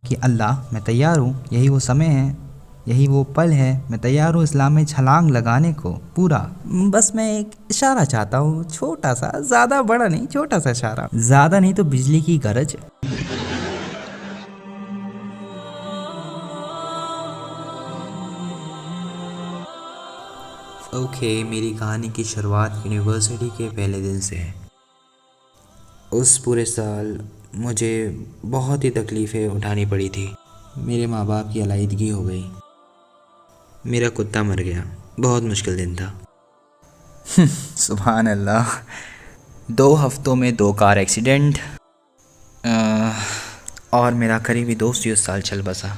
कि अल्लाह मैं तैयार हूँ, यही वो समय है, यही वो पल है, मैं तैयार हूँ इस्लाम में छलांग लगाने को पूरा। बस मैं एक इशारा चाहता हूँ, छोटा सा, ज़्यादा बड़ा नहीं, छोटा सा इशारा, ज़्यादा नहीं तो बिजली की गरज। मेरी कहानी की शुरुआत यूनिवर्सिटी के पहले दिन से है। उस पूरे साल मुझे बहुत ही तकलीफ़ें उठानी पड़ी थी। मेरे माँ बाप की अलहदगी हो गई, मेरा कुत्ता मर गया, बहुत मुश्किल दिन था। सुभान अल्लाह। 2 हफ्तों में 2 कार एक्सीडेंट, और मेरा करीबी दोस्त ही उस साल चल बसा।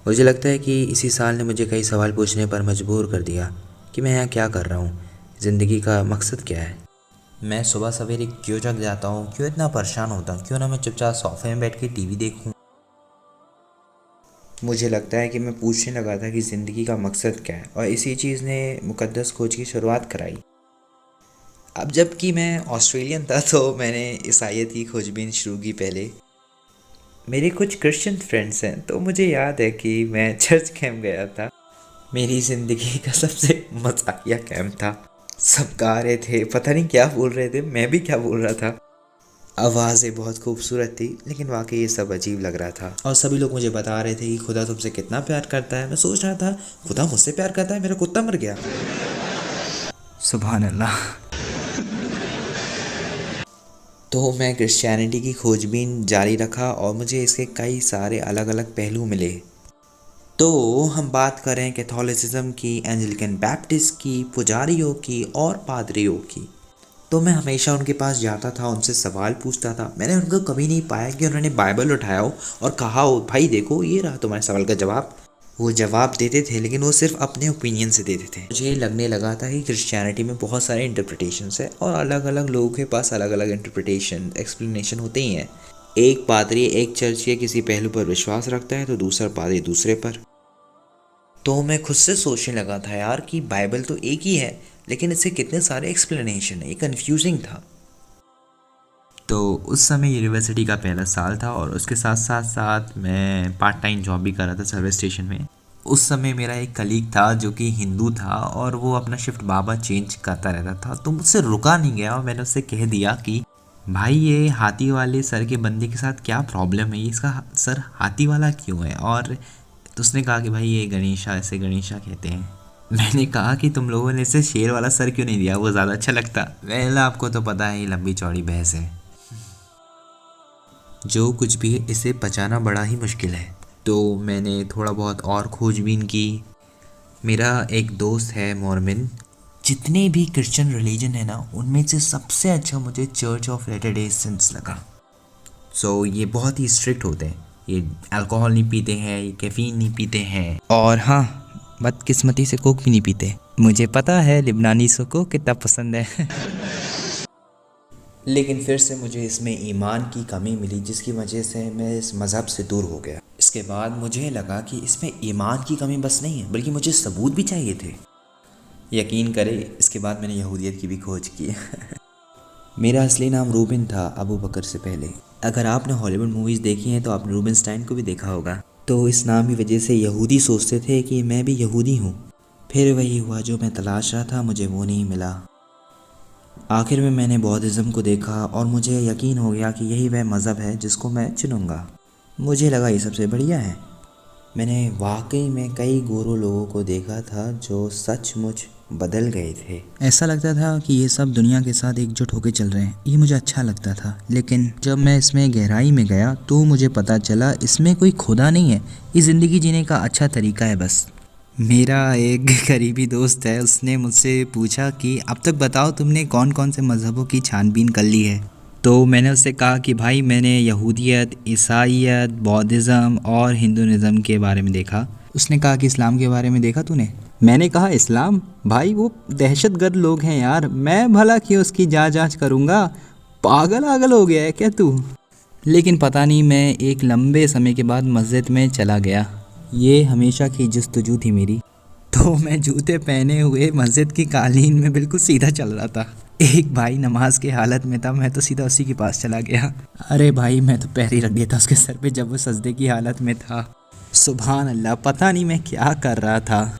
मुझे लगता है कि इसी साल ने मुझे कई सवाल पूछने पर मजबूर कर दिया कि मैं यहाँ क्या कर रहा हूँ, ज़िंदगी का मकसद क्या है। मैं सुबह सवेरे क्यों जग जाता हूँ, क्यों इतना परेशान होता हूँ, क्यों ना मैं चुपचाप सोफे में बैठ के टीवी देखूँ। मुझे लगता है कि मैं पूछने लगा था कि ज़िंदगी का मकसद क्या है, और इसी चीज़ ने मुकद्दस खोज की शुरुआत कराई। अब जबकि मैं ऑस्ट्रेलियन था तो मैंने ईसाईयत की खोजबीन शुरू की पहले। मेरे कुछ क्रिश्चियन फ्रेंड्स हैं, तो मुझे याद है कि मैं चर्च कैंप गया था। मेरी ज़िंदगी का सबसे मज़ाकिया कैंप था। सब गा रहे थे, पता नहीं क्या बोल रहे थे, मैं भी क्या बोल रहा था। आवाज़ें बहुत खूबसूरत थी, लेकिन वाकई ये सब अजीब लग रहा था। और सभी लोग मुझे बता रहे थे कि खुदा तुमसे कितना प्यार करता है। मैं सोच रहा था, खुदा मुझसे प्यार करता है, मेरा कुत्ता मर गया। सुभान अल्लाह। तो मैं क्रिश्चियनिटी की खोजबीन जारी रखा और मुझे इसके कई सारे अलग अलग पहलू मिले। तो हम बात करें कैथोलिसिज्म की, एंजिलिकन बैप्टिस्ट की, पुजारियों की और पादरियों की। तो मैं हमेशा उनके पास जाता था, उनसे सवाल पूछता था। मैंने उनको कभी नहीं पाया कि उन्होंने बाइबल उठाया हो और कहा हो, भाई देखो ये रहा तुम्हारे सवाल का जवाब। वो जवाब देते थे, लेकिन वो सिर्फ अपने ओपिनियन से देते थे। मुझे लगने लगा था कि क्रिश्चियनिटी में बहुत सारे इंटरप्रिटेशंस है और अलग अलग लोगों के पास अलग अलग इंटरप्रिटेशन, एक्सप्लेनेशन होते ही हैं। एक पादरी एक चर्च के किसी पहलू पर विश्वास रखता है तो दूसरा पादरी दूसरे पर। तो मैं खुद से सोचने लगा था यार कि बाइबल तो एक ही है, लेकिन इससे कितने सारे एक्सप्लेनेशन है, ये कन्फ्यूजिंग था। तो उस समय यूनिवर्सिटी का पहला साल था और उसके साथ साथ साथ मैं पार्ट टाइम जॉब भी कर रहा था सर्विस स्टेशन में। उस समय मेरा एक कलीग था जो कि हिंदू था और वो अपना शिफ्ट बाबा चेंज करता रहता था, तो मुझसे रुका नहीं गया और मैंने उससे कह दिया कि भाई ये हाथी वाले सर के बंदे के साथ क्या प्रॉब्लम है, ये इसका सर हाथी वाला क्यों है। और तो उसने कहा कि भाई ये गणेशा, ऐसे गणेशा कहते हैं। मैंने कहा कि तुम लोगों ने इसे शेर वाला सर क्यों नहीं दिया, वो ज़्यादा अच्छा लगता। वेल आपको तो पता है ये लंबी चौड़ी बहस है, जो कुछ भी है इसे पचाना बड़ा ही मुश्किल है। तो मैंने थोड़ा बहुत और खोजबीन की। मेरा एक दोस्त है मोर्मन। जितने भी क्रिश्चियन रिलीजन है ना, उनमें से सबसे अच्छा मुझे church of latter day saints लगा। ये बहुत ही स्ट्रिक्ट होते हैं, ये अल्कोहल नहीं पीते हैं, ये कैफीन नहीं पीते हैं, और हाँ बदकिस्मती से कोक भी नहीं पीते। मुझे पता है लिबनानीसों को कितना पसंद है। लेकिन फिर से मुझे इसमें ईमान की कमी मिली, जिसकी वजह से मैं इस मज़हब से दूर हो गया। इसके बाद मुझे लगा कि इसमें ईमान की कमी बस नहीं है, बल्कि मुझे सबूत भी चाहिए थे। यकीन करें, इसके बाद मैंने यहूदियत की भी खोज की। मेरा असली नाम रूबिन था, अबू बकर से पहले। अगर आपने हॉलीवुड मूवीज़ देखी हैं तो आपने रूबिनस्टाइन को भी देखा होगा। तो इस नाम की वजह से यहूदी सोचते थे कि मैं भी यहूदी हूँ। फिर वही हुआ जो मैं तलाश रहा था, मुझे वो नहीं मिला। आखिर में मैंने बौद्धिज़्म को देखा और मुझे यकीन हो गया कि यही वह मज़हब है जिसको मैं चुनूँगा। मुझे लगा ये सबसे बढ़िया है। मैंने वाकई में कई गोरों लोगों को देखा था जो सचमुच बदल गए थे। ऐसा लगता था कि ये सब दुनिया के साथ एकजुट होकर चल रहे हैं, ये मुझे अच्छा लगता था। लेकिन जब मैं इसमें गहराई में गया तो मुझे पता चला इसमें कोई खुदा नहीं है, ये ज़िंदगी जीने का अच्छा तरीका है बस। मेरा एक करीबी दोस्त है, उसने मुझसे पूछा कि अब तक बताओ तुमने कौन कौन से मज़हबों की छानबीन कर ली है। तो मैंने उससे कहा कि भाई मैंने यहूदियत, ईसाईयत, बौद्धिज़्म और हिंदुइज़्म के बारे में देखा। उसने कहा कि इस्लाम के बारे में देखा तूने? मैंने कहा इस्लाम? भाई वो दहशतगर्द लोग हैं यार, मैं भला क्यों उसकी जांच करूँगा, पागल आगल हो गया है क्या तू। लेकिन पता नहीं, मैं एक लंबे समय के बाद मस्जिद में चला गया। ये हमेशा की जस्तजू थी मेरी। तो मैं जूते पहने हुए मस्जिद की कालीन में बिल्कुल सीधा चल रहा था। एक भाई नमाज की हालत में था, मैं तो सीधा उसी के पास चला गया। अरे भाई मैं तो पैर ही रख दिया था उसके सर पे जब वो सजदे की हालत में था। सुभान अल्लाह, पता नहीं मैं क्या कर रहा था।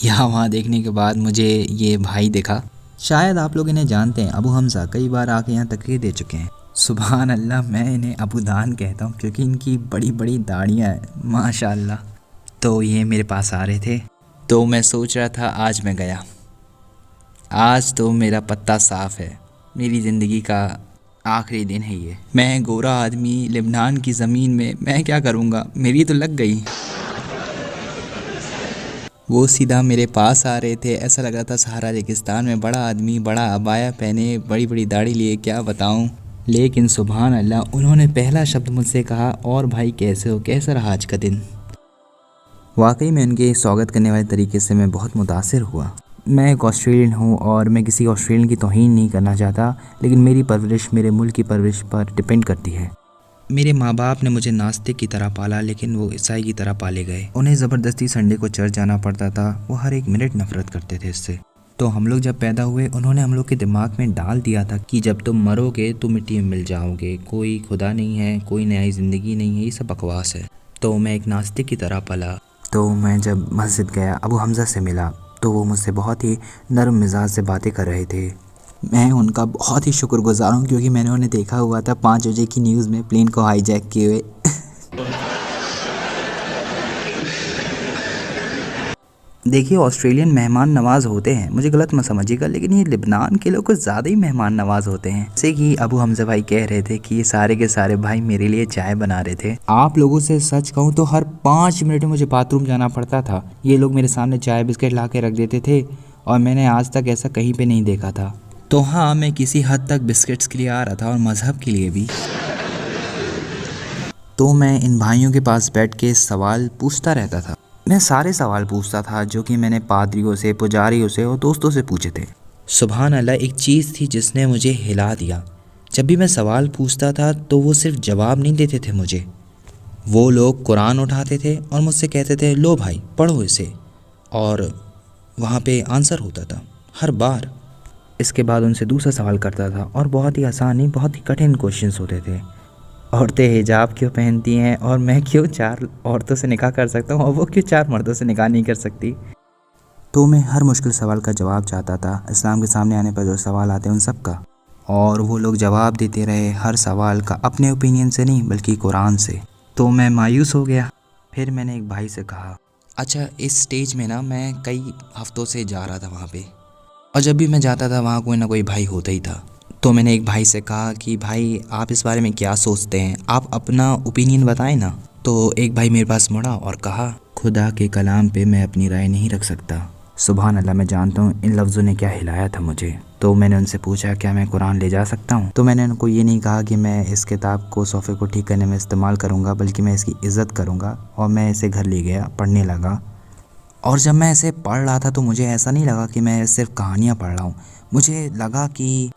यहाँ वहाँ देखने के बाद मुझे ये भाई दिखा। शायद आप लोग इन्हें जानते हैं, अबू हमज़ा, कई बार आके यहाँ तकरीर दे चुके हैं। सुभान अल्लाह, मैं इन्हें अबू दान कहता हूँ क्योंकि इनकी बड़ी बड़ी दाढ़ियाँ हैं माशाल्लाह। तो ये मेरे पास आ रहे थे, तो मैं सोच रहा था आज मैं गया, आज तो मेरा पत्ता साफ़ है, मेरी ज़िंदगी का आखिरी दिन है ये। मैं गोरा आदमी लेबनान की ज़मीन में मैं क्या करूँगा, मेरी तो लग गई। वो सीधा मेरे पास आ रहे थे, ऐसा लग रहा था सहारा रेगिस्तान में बड़ा आदमी, बड़ा अबाया पहने, बड़ी बड़ी दाढ़ी लिए, क्या बताऊँ। लेकिन सुभान अल्लाह, उन्होंने पहला शब्द मुझसे कहा, और भाई कैसे हो, कैसा रहा आज का दिन। वाकई में उनके स्वागत करने वाले तरीके से मैं बहुत मुतासिर हुआ। मैं एक ऑस्ट्रेलियन हूँ और मैं किसी ऑस्ट्रेलियन की तौहीन नहीं करना चाहता, लेकिन मेरी परवरिश मेरे मुल्क की परवरिश पर डिपेंड करती है। मेरे माँ बाप ने मुझे नास्तिक की तरह पाला, लेकिन वो ईसाई की तरह पाले गए। उन्हें ज़बरदस्ती संडे को चर्च जाना पड़ता था, वो हर एक मिनट नफरत करते थे इससे। तो हम लोग जब पैदा हुए, उन्होंने हम लोग के दिमाग में डाल दिया था कि जब तुम मरोगे तो मिट्टी में मिल जाओगे, कोई खुदा नहीं है, कोई नई ज़िंदगी नहीं है, ये सब बकवास है। तो मैं एक नास्तिक की तरह पला। तो मैं जब मस्जिद गया, अबू हमज़ा से मिला, तो वो मुझसे बहुत ही नरम मिजाज से बातें कर रहे थे। मैं उनका बहुत ही शुक्रगुजार हूँ क्योंकि मैंने उन्हें देखा हुआ था 5 बजे की न्यूज़ में प्लेन को हाईजैक किए हुए। देखिए, ऑस्ट्रेलियन मेहमान नवाज होते हैं, मुझे गलत मत समझिएगा, लेकिन ये लेबनान के लोग कुछ ज़्यादा ही मेहमान नवाज होते हैं। जैसे कि अबू हमज़ा भाई कह रहे थे कि ये सारे के सारे भाई मेरे लिए चाय बना रहे थे। आप लोगों से सच कहूँ तो हर 5 मिनट में मुझे बाथरूम जाना पड़ता था। ये लोग मेरे सामने चाय बिस्किट ला के रख देते थे और मैंने आज तक ऐसा कहीं पर नहीं देखा था। तो हाँ, मैं किसी हद तक बिस्किट्स के लिए आ रहा था और मज़हब के लिए भी। तो मैं इन भाइयों के पास बैठ के सवाल पूछता रहता था। मैं सारे सवाल पूछता था जो कि मैंने पादरियों से, पुजारियों से और दोस्तों से पूछे थे। सुभान अल्लाह, एक चीज़ थी जिसने मुझे हिला दिया। जब भी मैं सवाल पूछता था तो वो सिर्फ जवाब नहीं देते थे मुझे, वो लोग कुरान उठाते थे और मुझसे कहते थे लो भाई पढ़ो इसे, और वहाँ पे आंसर होता था हर बार। इसके बाद उनसे दूसरा सवाल करता था और बहुत ही आसान नहीं, बहुत ही कठिन क्वेश्चंस होते थे। औरतें हिजाब क्यों पहनती हैं और मैं क्यों 4 औरतों से निकाह कर सकता हूँ और वो क्यों 4 मर्दों से निकाह नहीं कर सकती। तो मैं हर मुश्किल सवाल का जवाब चाहता था, इस्लाम के सामने आने पर जो सवाल आते हैं उन सब का, और वो लोग जवाब देते रहे हर सवाल का अपने ओपिनियन से नहीं बल्कि कुरान से। तो मैं मायूस हो गया। फिर मैंने एक भाई से कहा, अच्छा इस स्टेज में ना मैं कई हफ्तों से जा रहा था वहाँ पे, और जब भी मैं जाता था वहाँ कोई ना कोई भाई होता ही था। तो मैंने एक भाई से कहा कि भाई आप इस बारे में क्या सोचते हैं, आप अपना ओपिनियन बताएं ना। तो एक भाई मेरे पास मुड़ा और कहा, खुदा के कलाम पे मैं अपनी राय नहीं रख सकता। सुभान अल्लाह, मैं जानता हूँ इन लफ्ज़ों ने क्या हिलाया था मुझे। तो मैंने उनसे पूछा क्या मैं कुरान ले जा सकता हूँ। तो मैंने उनको ये नहीं कहा कि मैं इस किताब को सोफ़े को ठीक करने में इस्तेमाल करूँगा, बल्कि मैं इसकी इज़्ज़त करूँगा, और मैं इसे घर ले गया, पढ़ने लगा। और जब मैं इसे पढ़ रहा था तो मुझे ऐसा नहीं लगा कि मैं सिर्फ कहानियाँ पढ़ रहा हूँ, मुझे लगा कि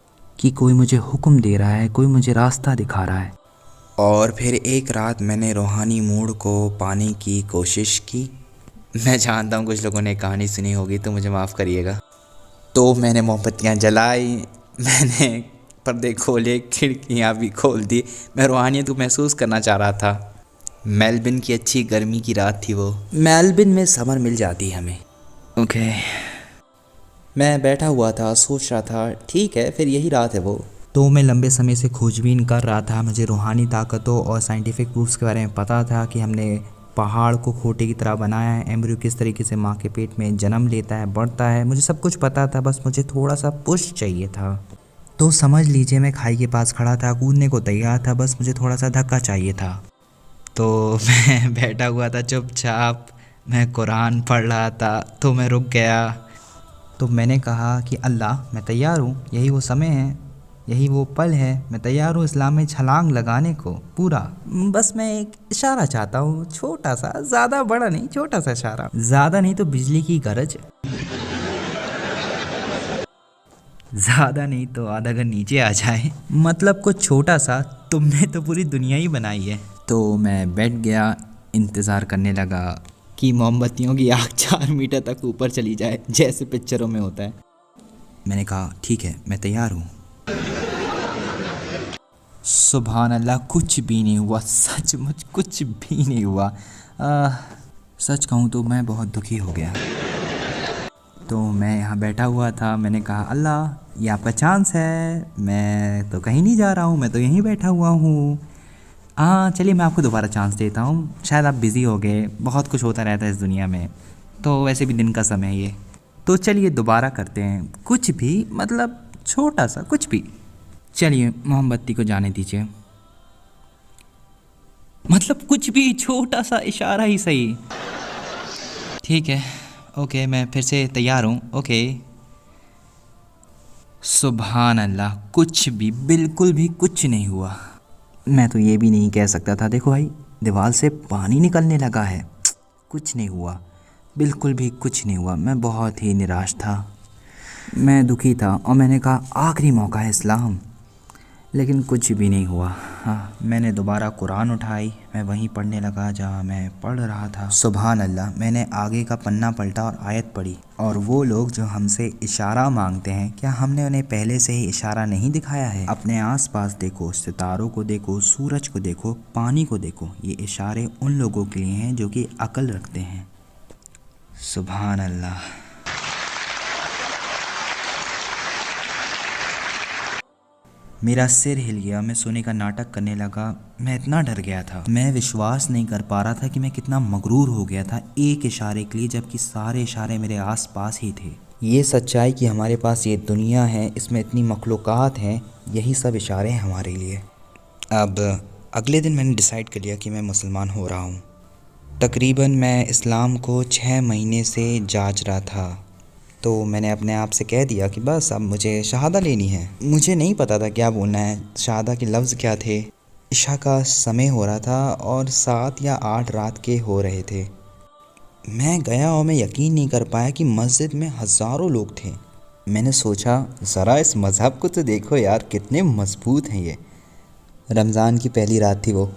कोई मुझे हुक्म दे रहा है, कोई मुझे रास्ता दिखा रहा है। और फिर एक रात मैंने रूहानी मूड को पाने की कोशिश की। मैं जानता हूँ कुछ लोगों ने कहानी सुनी होगी तो मुझे माफ़ करिएगा। तो मैंने मोमबत्तियाँ जलाई, मैंने पर्दे खोले, खिड़कियाँ भी खोल दी। मैं रूहानियत को महसूस करना चाह रहा था। मेलबर्न की अच्छी गर्मी की रात थी वो। मेलबर्न में समर मिल जाती है हमें। ओके, मैं बैठा हुआ था, सोच रहा था ठीक है फिर यही रात है वो। तो मैं लंबे समय से खोजबीन कर रहा था। मुझे रूहानी ताकतों और साइंटिफिक प्रूफ्स के बारे में पता था कि हमने पहाड़ को खोटे की तरह बनाया है, एम्ब्रियो किस तरीके से माँ के पेट में जन्म लेता है, बढ़ता है, मुझे सब कुछ पता था, बस मुझे थोड़ा सा पुश चाहिए था। तो समझ लीजिए मैं खाई के पास खड़ा था, कूदने को तैयार था, बस मुझे थोड़ा सा धक्का चाहिए था। तो मैं बैठा हुआ था चुपचाप, मैं कुरान पढ़ रहा था। तो मैं रुक गया। तो मैंने कहा कि अल्लाह मैं तैयार हूँ, यही वो समय है, यही वो पल है, मैं तैयार हूँ इस्लाम में छलांग लगाने को पूरा। बस मैं एक इशारा चाहता हूँ, छोटा सा, ज़्यादा बड़ा नहीं, छोटा सा इशारा, ज़्यादा नहीं तो बिजली की गरज, ज़्यादा नहीं तो आधा घर नीचे आ जाए, मतलब कुछ छोटा सा। तुमने तो पूरी दुनिया ही बनाई है। तो मैं बैठ गया, इंतज़ार करने लगा कि मोमबत्तियों की आग 4 मीटर तक ऊपर चली जाए जैसे पिक्चरों में होता है। मैंने कहा ठीक है, मैं तैयार हूँ। सुभान अल्लाह, कुछ भी नहीं हुआ, सचमुच कुछ भी नहीं हुआ। सच कहूँ तो मैं बहुत दुखी हो गया। तो मैं यहाँ बैठा हुआ था, मैंने कहा अल्लाह ये आपका चांस है, मैं तो कहीं नहीं जा रहा हूँ, मैं तो यहीं बैठा हुआ हूँ। हाँ चलिए मैं आपको दोबारा चांस देता हूँ, शायद आप बिज़ी हो गए, बहुत कुछ होता रहता है इस दुनिया में, तो वैसे भी दिन का समय है ये, तो चलिए दोबारा करते हैं, कुछ भी, मतलब छोटा सा कुछ भी। चलिए मोमबत्ती को जाने दीजिए, मतलब कुछ भी, छोटा सा इशारा ही सही। ठीक है, ओके, मैं फिर से तैयार हूँ, ओके। सुभान अल्लाह, कुछ भी, बिल्कुल भी कुछ नहीं हुआ। मैं तो ये भी नहीं कह सकता था, देखो भाई दीवार से पानी निकलने लगा है, कुछ नहीं हुआ, बिल्कुल भी कुछ नहीं हुआ। मैं बहुत ही निराश था, मैं दुखी था, और मैंने कहा आखिरी मौका है इस्लाम, लेकिन कुछ भी नहीं हुआ। हाँ, मैंने दोबारा कुरान उठाई, मैं वहीं पढ़ने लगा जहाँ मैं पढ़ रहा था। सुभान अल्लाह, मैंने आगे का पन्ना पलटा और आयत पढ़ी, और वो लोग जो हमसे इशारा मांगते हैं, क्या हमने उन्हें पहले से ही इशारा नहीं दिखाया है? अपने आसपास देखो, सितारों को देखो, सूरज को देखो, पानी को देखो, ये इशारे उन लोगों के लिए हैं जो कि अक्ल रखते हैं। सुभान अल्लाह। मेरा सिर हिल गया, मैं सोने का नाटक करने लगा, मैं इतना डर गया था, मैं विश्वास नहीं कर पा रहा था कि मैं कितना मगरूर हो गया था एक इशारे के लिए, जबकि सारे इशारे मेरे आसपास ही थे। ये सच्चाई कि हमारे पास ये दुनिया है, इसमें इतनी मखलूक़ात हैं, यही सब इशारे हैं हमारे लिए। अब अगले दिन मैंने डिसाइड कर लिया कि मैं मुसलमान हो रहा हूँ। तकरीबन मैं इस्लाम को 6 महीने से जांच रहा था, तो मैंने अपने आप से कह दिया कि बस अब मुझे शहादा लेनी है। मुझे नहीं पता था क्या बोलना है, शहादा के लफ्ज़ क्या थे। इशा का समय हो रहा था और 7 या 8 रात के हो रहे थे। मैं गया और मैं यकीन नहीं कर पाया कि मस्जिद में हज़ारों लोग थे। मैंने सोचा ज़रा इस मज़हब को तो देखो यार, कितने मजबूत हैं ये। रमज़ान की पहली रात थी वो।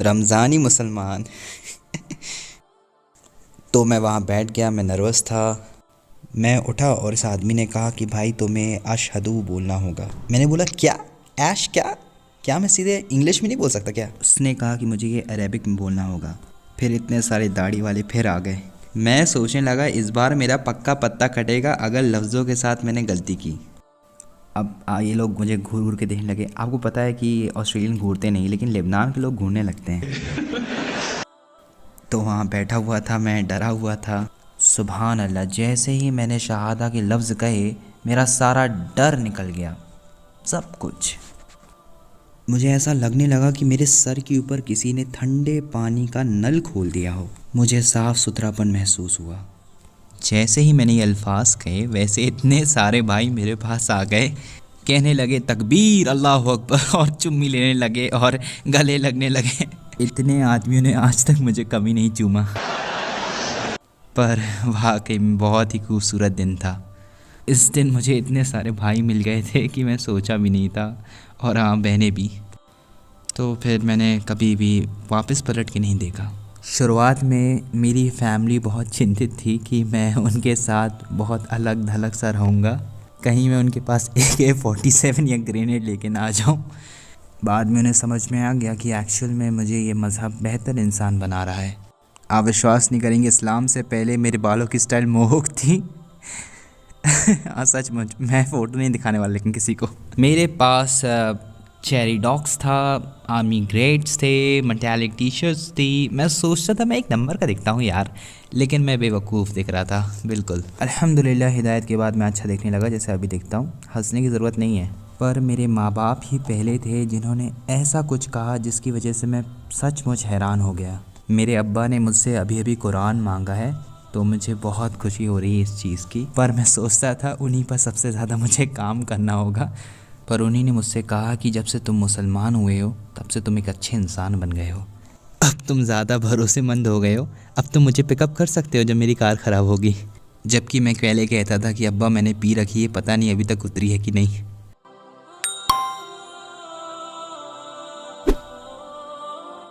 रमज़ानी मुसलमान। तो मैं वहाँ बैठ गया, मैं नर्वस था। मैं उठा और इस आदमी ने कहा कि भाई तुम्हें अशहदु बोलना होगा। मैंने बोला क्या ऐश, क्या मैं सीधे इंग्लिश में नहीं बोल सकता क्या? उसने कहा कि मुझे ये अरेबिक में बोलना होगा। फिर इतने सारे दाढ़ी वाले फिर आ गए। मैं सोचने लगा इस बार मेरा पक्का पत्ता कटेगा अगर लफ्ज़ों के साथ मैंने गलती की। अब ये लोग मुझे घूर घूर के देखने लगे। आपको पता है कि ऑस्ट्रेलियन घूरते नहीं, लेकिन लेबनान के लोग घूरने लगते हैं। तो वहाँ बैठा हुआ था, मैं डरा हुआ था। सुभान अल्लाह, जैसे ही मैंने शहादा के लफ्ज़ कहे मेरा सारा डर निकल गया, सब कुछ। मुझे ऐसा लगने लगा कि मेरे सर के ऊपर किसी ने ठंडे पानी का नल खोल दिया हो। मुझे साफ़ सुथरापन महसूस हुआ। जैसे ही मैंने ये अल्फाज कहे वैसे इतने सारे भाई मेरे पास आ गए, कहने लगे तकबीर, अल्लाह अकबर, और चुम्मी लेने लगे और गले लगने लगे। इतने आदमियों ने आज तक मुझे कभी नहीं चूमा। पर वाकई में बहुत ही खूबसूरत दिन था। इस दिन मुझे इतने सारे भाई मिल गए थे कि मैं सोचा भी नहीं था, और हाँ बहनें भी। तो फिर मैंने कभी भी वापस पलट के नहीं देखा। शुरुआत में मेरी फैमिली बहुत चिंतित थी कि मैं उनके साथ बहुत अलग थलग सा रहूँगा, कहीं मैं उनके पास AK-47 या ग्रेनेड लेके ना आ जाऊँ। बाद में उन्हें समझ में आ गया कि एक्चुअल में मुझे ये मज़हब बेहतर इंसान बना रहा है। आप विश्वास नहीं करेंगे, इस्लाम से पहले मेरे बालों की स्टाइल मोहक थी। हाँ सचमुच, मैं फ़ोटो नहीं दिखाने वाला लेकिन किसी को। मेरे पास चेरी डॉग्स था, आर्मी ग्रेड्स थे, मेटालिक टी शर्ट्स थी। मैं सोचता था मैं एक नंबर का दिखता हूँ यार, लेकिन मैं बेवकूफ़ दिख रहा था बिल्कुल। अल्हम्दुलिल्लाह, हिदायत के बाद मैं अच्छा दिखने लगा जैसे अभी दिखता हूँ। हंसने की ज़रूरत नहीं है। पर मेरे माँ बाप ही पहले थे जिन्होंने ऐसा कुछ कहा जिसकी वजह से मैं सचमुच हैरान हो गया। मेरे अब्बा ने मुझसे अभी अभी कुरान मांगा है, तो मुझे बहुत खुशी हो रही है इस चीज़ की। पर मैं सोचता था उन्हीं पर सबसे ज़्यादा मुझे काम करना होगा। पर उन्हीं ने मुझसे कहा कि जब से तुम मुसलमान हुए हो तब से तुम एक अच्छे इंसान बन गए हो। अब तुम ज़्यादा भरोसेमंद हो गए हो, अब तुम मुझे पिकअप कर सकते हो जब मेरी कार ख़राब होगी। जबकि मैं पहले कहता था कि अब्बा मैंने पी रखी है, पता नहीं अभी तक उतरी है कि नहीं।